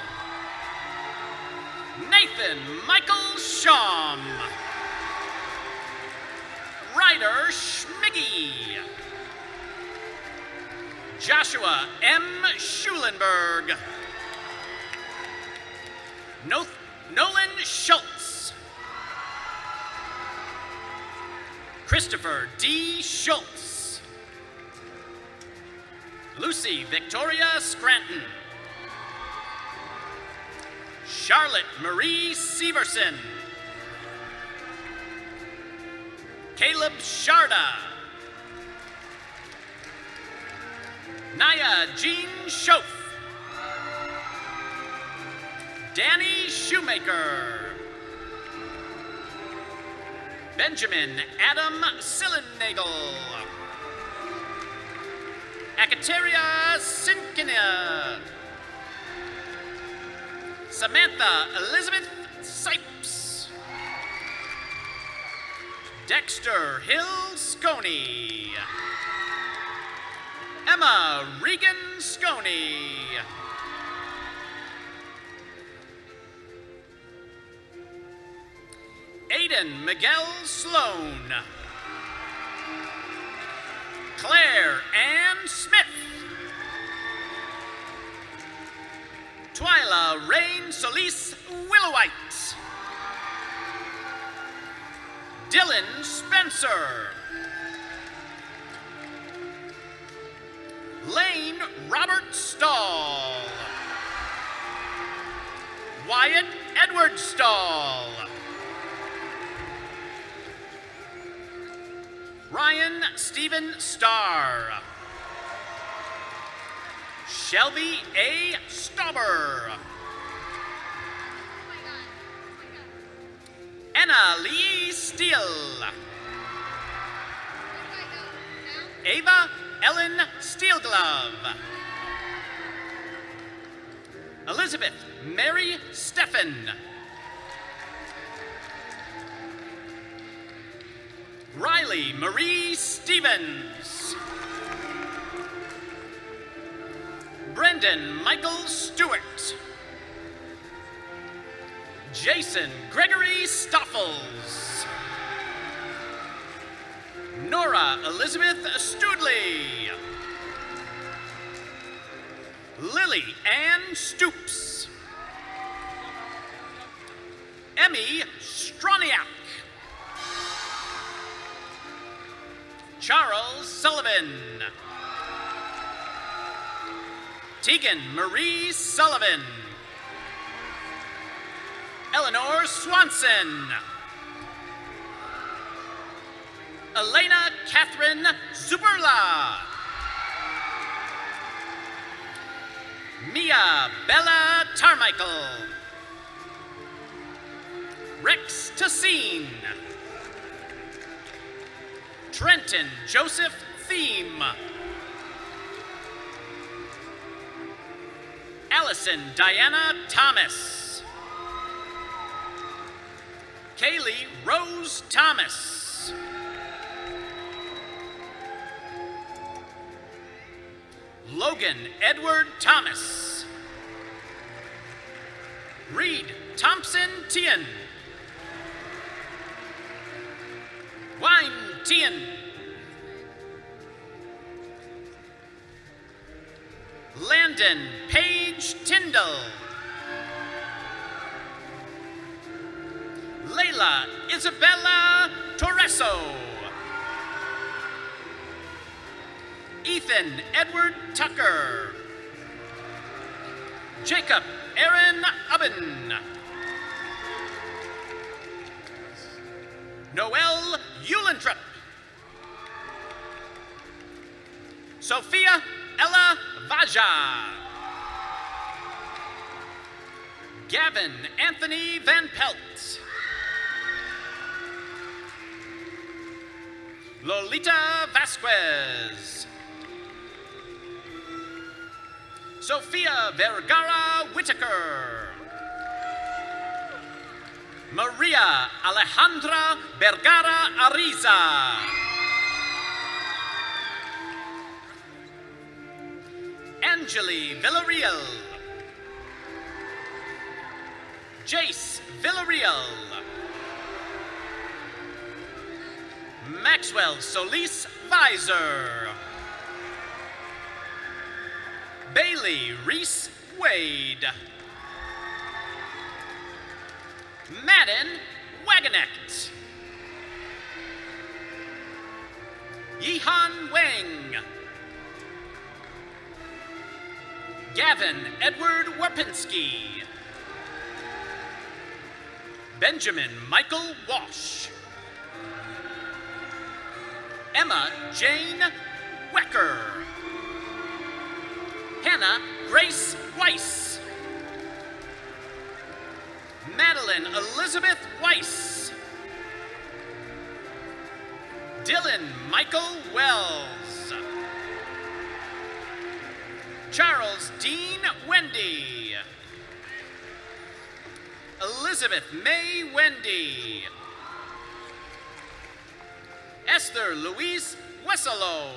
Nathan Michael Shawm. Ryder Schmiggy. Joshua M. Schulenberg. Nolan Schultz. Christopher D. Schultz. Lucy Victoria Scranton. Charlotte Marie Severson. Caleb Sharda. Naya Jean Schoaf. Danny Shoemaker. Benjamin Adam Sillenagel. Akateria Sinkina. Samantha Elizabeth Sipes. Dexter Hill Sconey. Emma Regan Sconey. Aiden Miguel Sloan. Claire Ann Smith. Solis Willowite. Dylan Spencer. Lane Robert Stahl. Wyatt Edward Stahl. Ryan Stephen Starr. Shelby A. Stauber. Anna Lee Steele. Ava Ellen Steelglove. Elizabeth Mary Steffen. Riley Marie Stevens. Brendan Michael Stewart. Jason Gregory Stoffels. Nora Elizabeth Studley. Lily Ann Stoops. Emmy Stroniak. Charles Sullivan. Tegan Marie Sullivan. Eleanor Swanson. Elena Catherine Zuberla. Mia Bella Tarmichael. Rex Tassine. Trenton Joseph Thiem. Allison Diana Thomas. Kaylee Rose Thomas. Logan Edward Thomas. Reed Thompson Tien. Wine Tien. Landon Page Tyndall. Layla Isabella Torreso. Ethan Edward Tucker. Jacob Aaron Ubben. Noel Eulentrop. Sophia Ella Vaja. Gavin Anthony Van Pelt. Lolita Vasquez. Sophia Vergara Whitaker. Maria Alejandra Vergara Ariza. Angeli Villarreal. Jace Villarreal. Maxwell Solis Visor. Bailey Reese Wade. Madden Wagonet. Yihan Wang. Gavin Edward Warpinski. Benjamin Michael Walsh. Emma Jane Wecker. Hannah Grace Weiss. Madeline Elizabeth Weiss. Dylan Michael Wells. Charles Dean Wendy. Elizabeth May Wendy. Esther Louise Wesselo.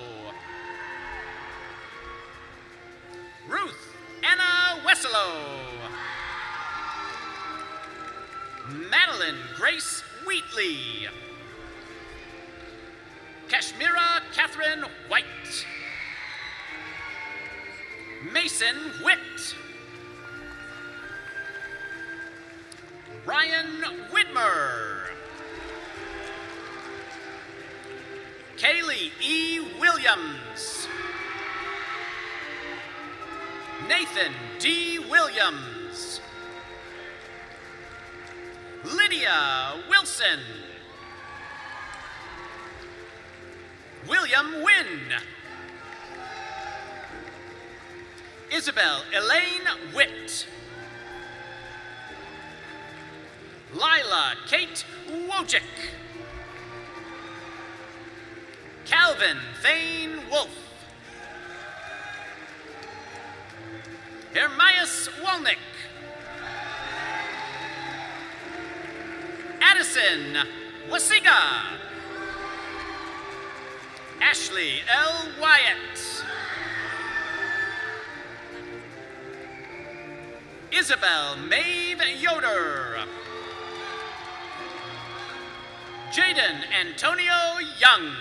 Ruth Anna Wesselo. Madeline Grace Wheatley. Kashmira Catherine White. Mason Witt. Ryan Whitmer. Kaylee E. Williams. Nathan D. Williams. Lydia Wilson. William Wynn. Isabel Elaine Witt. Lila Kate Wojcik. Calvin Thane Wolf. Hermias Wolnick. Addison Wasiga. Ashley L. Wyatt. Isabel Maeve Yoder. Jaden Antonio Young.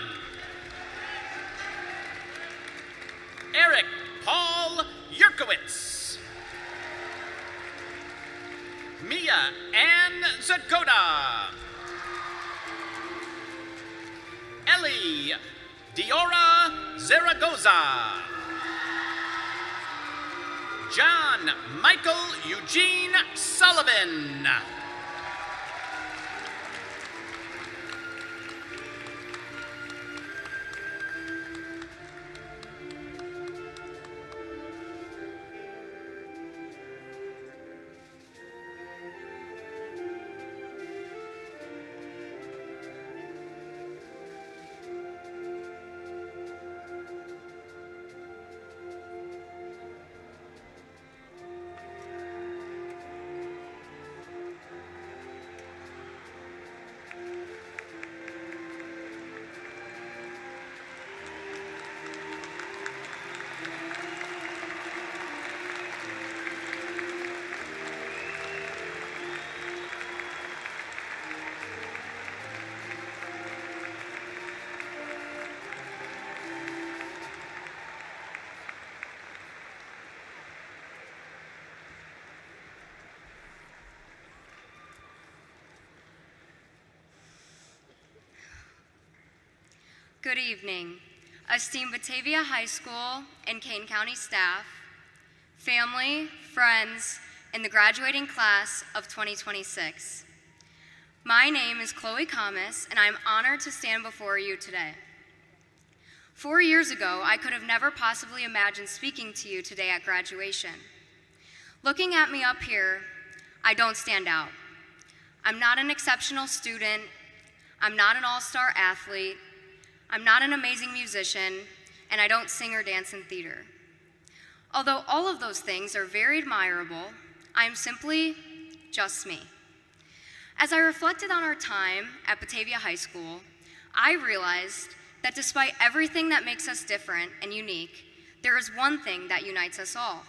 Eric Paul Yurkowitz. Mia Ann Zakoda. Ellie Diora Zaragoza. John Michael Eugene Sullivan. Good evening, esteemed Batavia High School and Kane County staff, family, friends, and the graduating class of 2026. My name is Chloe Kamas, and I'm honored to stand before you today. 4 years ago, I could have never possibly imagined speaking to you today at graduation. Looking at me up here, I don't stand out. I'm not an exceptional student. I'm not an all-star athlete. I'm not an amazing musician, and I don't sing or dance in theater. Although all of those things are very admirable, I am simply just me. As I reflected on our time at Batavia High School, I realized that despite everything that makes us different and unique, there is one thing that unites us all: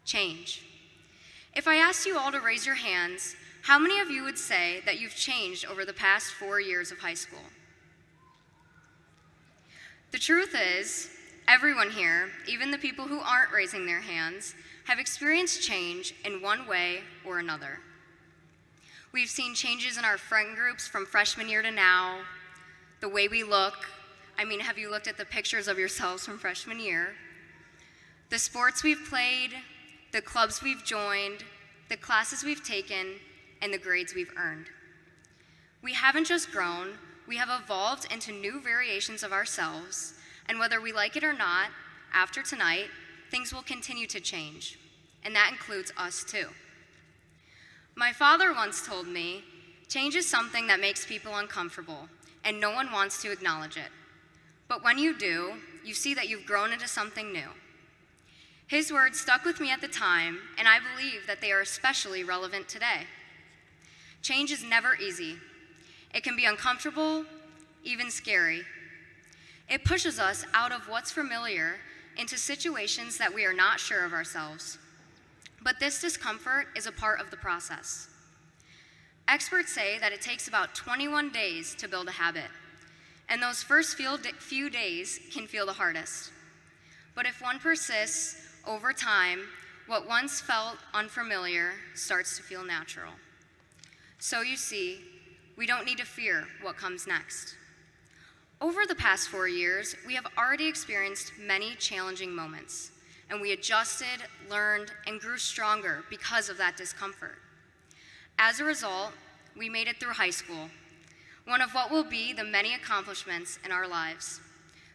change. If I asked you all to raise your hands, how many of you would say that you've changed over the past 4 years of high school? The truth is, everyone here, even the people who aren't raising their hands, have experienced change in one way or another. We've seen changes in our friend groups from freshman year to now, the way we look. I mean, have you looked at the pictures of yourselves from freshman year? The sports we've played, the clubs we've joined, the classes we've taken, and the grades we've earned. We haven't just grown, we have evolved into new variations of ourselves, and whether we like it or not, after tonight, things will continue to change, and that includes us too. My father once told me, change is something that makes people uncomfortable, and no one wants to acknowledge it. But when you do, you see that you've grown into something new. His words stuck with me at the time, and I believe that they are especially relevant today. Change is never easy. It can be uncomfortable, even scary. It pushes us out of what's familiar into situations that we are not sure of ourselves. But this discomfort is a part of the process. Experts say that it takes about 21 days to build a habit, and those first few days can feel the hardest. But if one persists over time, what once felt unfamiliar starts to feel natural. So you see, we don't need to fear what comes next. Over the past 4 years, we have already experienced many challenging moments, and we adjusted, learned, and grew stronger because of that discomfort. As a result, we made it through high school, one of what will be the many accomplishments in our lives,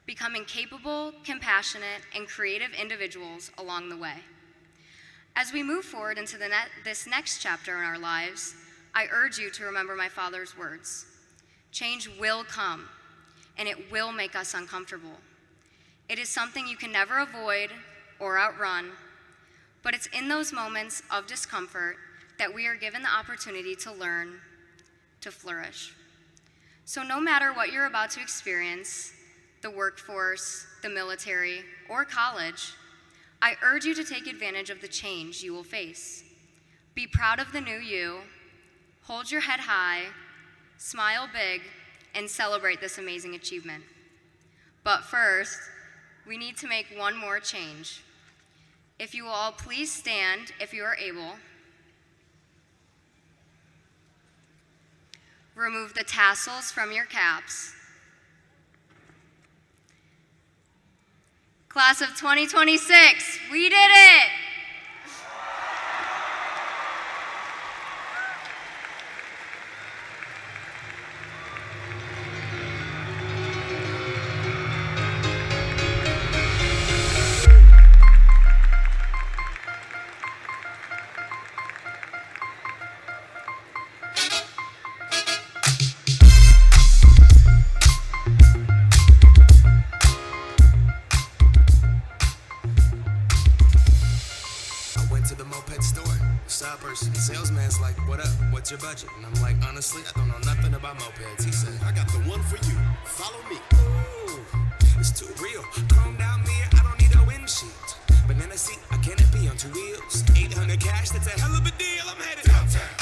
becoming capable, compassionate, and creative individuals along the way. As we move forward into this next chapter in our lives, I urge you to remember my father's words. Change will come, and it will make us uncomfortable. It is something you can never avoid or outrun, but it's in those moments of discomfort that we are given the opportunity to learn, to flourish. So no matter what you're about to experience, the workforce, the military, or college, I urge you to take advantage of the change you will face. Be proud of the new you, hold your head high, smile big, and celebrate this amazing achievement. But first, we need to make one more change. If you will all please stand if you are able. Remove the tassels from your caps. Class of 2026, we did it! Salesman's like, what up? What's your budget? And I'm like, honestly, I don't know nothing about mopeds. He said, I got the one for you. Follow me. Ooh, it's too real. Calm down, Mia. I don't need a windshield. Banana seat, I cannot be on two wheels. 800 cash, that's a hell of a deal. I'm headed downtown.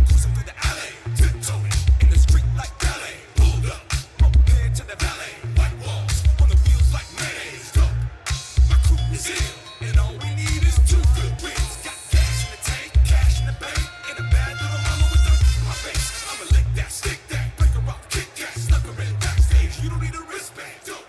Cruising through the alley. Tiptoeing in the street like ballet. Pulled up, moped to the valet. White walls on the wheels like mayonnaise. Go. My crew is ill, and all we need is two good wins. Got cash in the tank, cash in the bank, and a bad little mama with a my face. I'ma lick that, stick that, break her off, kick that, stuck her in backstage. You don't need a wristband, dope.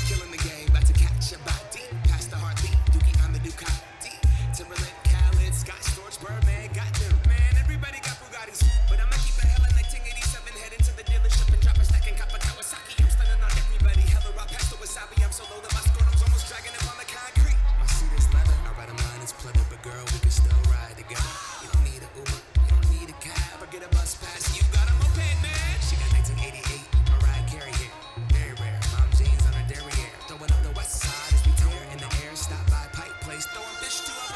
Killing the game, about to catch a body. Past the heartbeat, Dookie on the Ducati. Timberland, Khaled, Sky Storch, Birdman, got them. Man, everybody got Bugattis, but I'ma keep a hell in 1987. Head into the dealership and drop a stack and cop a Kawasaki. I'm stunning on everybody, hella raw past the wasabi. I'm so low that my scrotum's almost dragging up on the concrete. My seat is leather, I ride a mine is pleather, but girl, we can still ride together. You don't need an Uber, you don't need a cab, or get a bus pass. You got a moped, man. She got 1988, Mariah Carey here, very rare. Mom jeans on her derriere, throwing up the west side as we tear in the air. Stop by Pike Place, throwing fish to a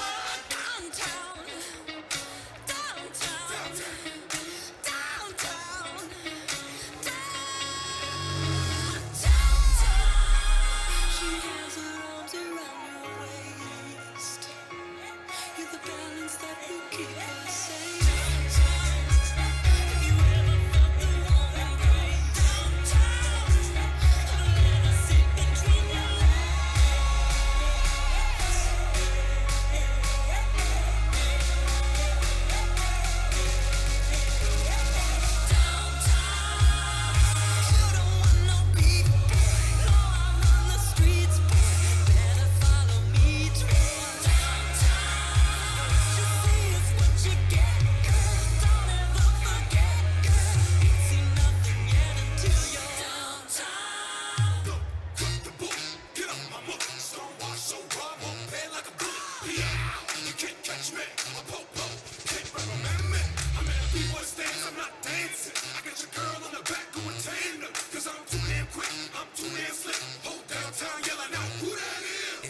downtown, downtown, downtown, downtown. She has her arms around your waist. You're the balance that will keep her safe. Have you ever felt the warm embrace? Downtown, let her sit between your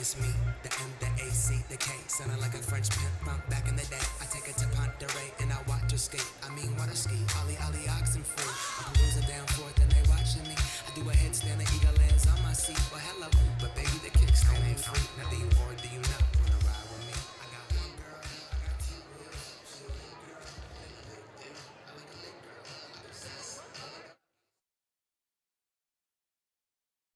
It's me, the M, the A, C, the K. Sounding like a French pimp from back in the day. I take her to Ponderay and I watch her skate. I mean, water ski, Ollie